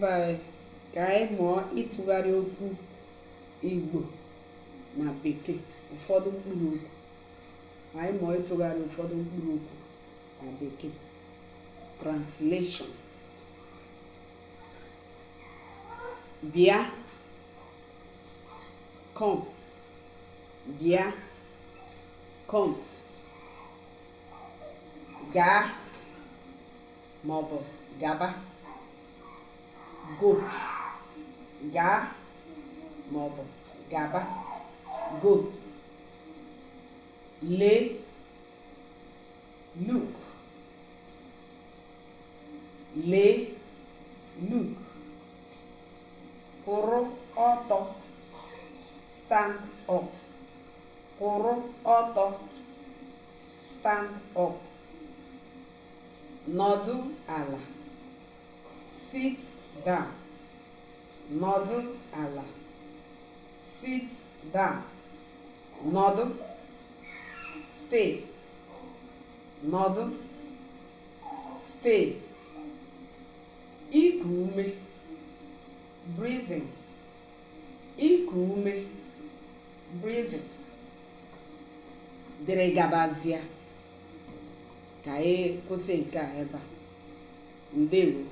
be anyị ka anyị mụọ ịtụgharị okwu Igbo na Bekee ụfọdụ mkpụrụ okwu. Anyị mụọ ịtụgharị ụfọdụ mkpụrụ okwu na Bekee. Translation. Bịa, come. Bịa, come. Gaa maọbụ gaba. Go. Gaa maọbụ gaba. Go. Lee. Look. Lee. Look. Kwụrụ ọtọ. Stand up. Kwụrụ ọtọ. Stand up. Nọdụ ala. Sit down. Nọdụ ala. Sit down. Nọdụ. Stay. Nọdụ. Stay. Iku ume. Breathing. Iku ume. Breathing. Dịrị gabazịa. Ka anyị kwụsị nke a ebe a. Ndewo.